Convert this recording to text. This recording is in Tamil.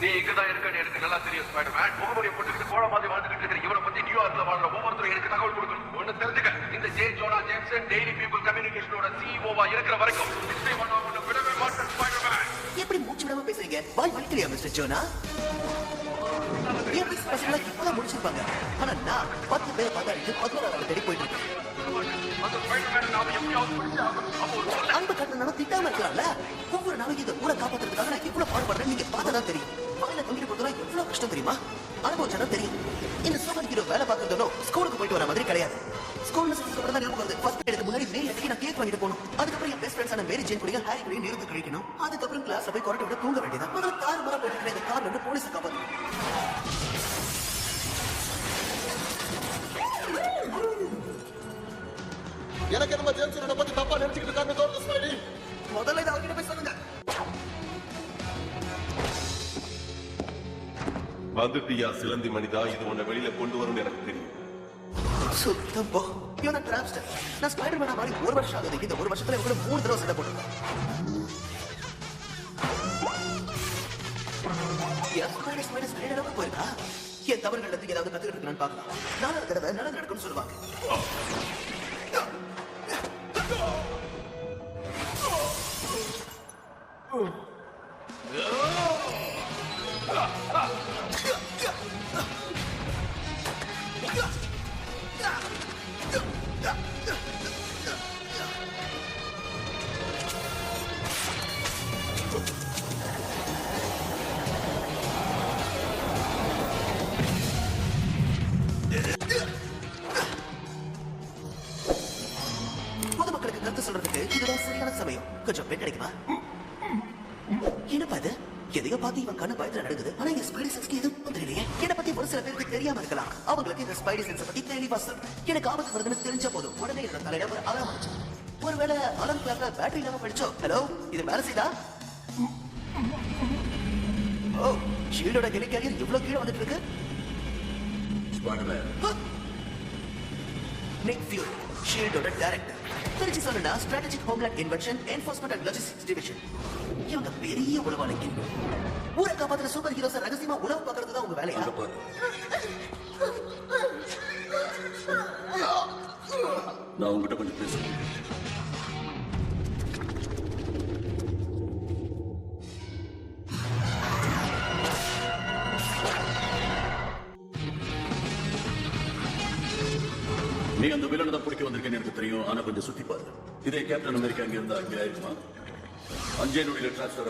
நீ இங்கதான் இருக்கன்னு எனக்கு நல்லா தெரியும் ஸ்பைடர்மேன். முகமுடியை போட்டுக்கிட்டு கோழ மாதிரி வாழ்ந்துட்டு இருக்கிற இவரை பத்தி நியூயார்க்ல வாழ்ற ஒவ்வொருத்தரும் எனக்கு தகவல் கொடுக்கணும். ஒண்ணு தெரிஞ்சுக்க, இந்த J Jonah Jameson daily people கம்யூனிகேஷனோட சிஇஓவா இருக்கிற வரைக்கும் நிச்சயமா நான் உன்னை விடவே மாட்டேன் ஸ்பைடர்மேன். எப்படி மூச்சு விடாம பேசுறீங்க? வாய் வலிக்கலையா மிஸ்டர் ஜோனா? பசங்களா இப்பதான் முடிச்சிருப்பாங்க. ஆனா நான் 10 பேர் பார்த்தாடிட்டு 11 தேடி போயிட்டு இருக்கேன். அந்த ஸ்பைடர்மேன் நாம எப்படியாவது பிடிச்சு ஆகணும். அப்போ ஒரு சொல்ல அன்பு கட்டணம் திட்டாம இருக்கலாம்ல. ஒவ்வொரு நாளைக்கு இந்த ஊரை காப்பாத்துறதுக்காக நான் எவ்வளவு பாடுபடுறேன் நீங்க பார்த்ததான் தெரியும். வாயில தொங்கிட்டு போறதுலாம் எவ்வளவு கஷ்டம் தெரியுமா? அனுபவிச்சா தெரியும். இந்த சூப்பர் ஹீரோ வேலை பார்க்கறதோ ஸ்கூலுக்கு போயிட்டு வர மாதிரி கிடையாது. ஸ்கூல்ல சேர்த்து அப்புறம் தான் ஞாபகம் வருது. ஃபர்ஸ்ட் எடுத்து முன்னாடி மெயில் அடிக்கி நான் கேக் வாங்கிட்டு போகணும். அதுக்கப்புறம் என் பெஸ்ட் ஃப்ரெண்ட்ஸான மேரி ஜேன் கூட ஹாரி கூட நிறுத்து கழிக்கணும். அதுக்கப்புறம் கிளாஸ்ல போய் கொரட்டை விட தூங்க வேண்டியதா. முதல்ல கார் மரம் போட்டு இந்த கார்ல இருந்து போலீஸ் காப்பாத்தணும். எனக்கு நம்ம ஜேம்ஸ் பத்தி தப்பா நினைச்சுக்கிட்டு இருக்காங்க தோணுது ஸ்மைலி. முதல்ல இதை அவங்கிட்ட போய் சொல்லுங்க. வந்துட்டியா சிலந்தி மனிதா, இது உன்னை வெளியில கொண்டு வரும்னு எனக்கு தெரியும். சுத்தம் போ. இவன் தான் டிராப்ஸ்டர். நான் ஸ்பைடர்மேனா மாதிரி ஒரு வருஷம் ஆகுது. இந்த ஒரு வருஷத்துல இவங்க 3 தடவை சண்டை போட்டுருக்கேன். போயிருக்கா? என் தவறுகள் இருந்து ஏதாவது கத்துக்கிட்டு இருக்கான்னு பார்க்கலாம். 4 தடவை நல்லது நடக்கும்னு சொல்லுவாங்க. பொதுமக்களுக்கு கருத்து சொல்றதுக்கு இதுதான் சரியான சமயம். கொஞ்சம் பெண் கிடைக்குமா? என்னப்பா இது? எதையோ பார்த்து இவன் கண்ணு பயத்துல நடக்குது. ஆனா இந்த ஸ்பைடி சென்ஸ்க்கு எதுவும் தெரியலையே. என்னை பத்தி ஒரு சில பேருக்கு தெரியாம இருக்கலாம். அவங்களுக்கு இந்த ஸ்பைடி சென்ஸ் பத்தி தெளிவா சொல்றேன். எனக்கு ஆபத்து வருதுன்னு தெரிஞ்ச போதும் உடனே என்னோட தலையில ஒரு அலாரம் வந்துச்சு. ஒருவேளை அலாரம் கிளாக்ல பேட்டரி இல்லாம போயிடுச்சோ? ஹலோ, இது வேலை செய்தா? ஓ, ஷீல்டோட ஹெலி கேரியர் இவ்வளவு கீழே வந்துட்டு இருக்கு. நிக் ஃபியூரி, ஷீல்டோட டைரக்டர். தெரிஞ்சு சொல்லணும்னா strategic homeland invention enforcement and logistics division. இவங்க பெரிய உளவாளிங்க. ஊரை காப்பாத்துற சூப்பர் ஹீரோஸ் ரகசியமா உளவு பார்க்கறது தான் உங்க வேலையா? நான் உங்ககிட்ட கொஞ்சம் பேசுறேன். நீ அந்த வில்லனை தான் பிடிக்க வந்திருக்கேன்னு எனக்கு தெரியும். ஆனா கொஞ்சம் சுத்தி பாரு. இதே கேப்டன் அமெரிக்கா அங்க இருந்தா அங்கே ஆயிருக்குமா? அஞ்சே நொடியில டிரான்ஸ்பர்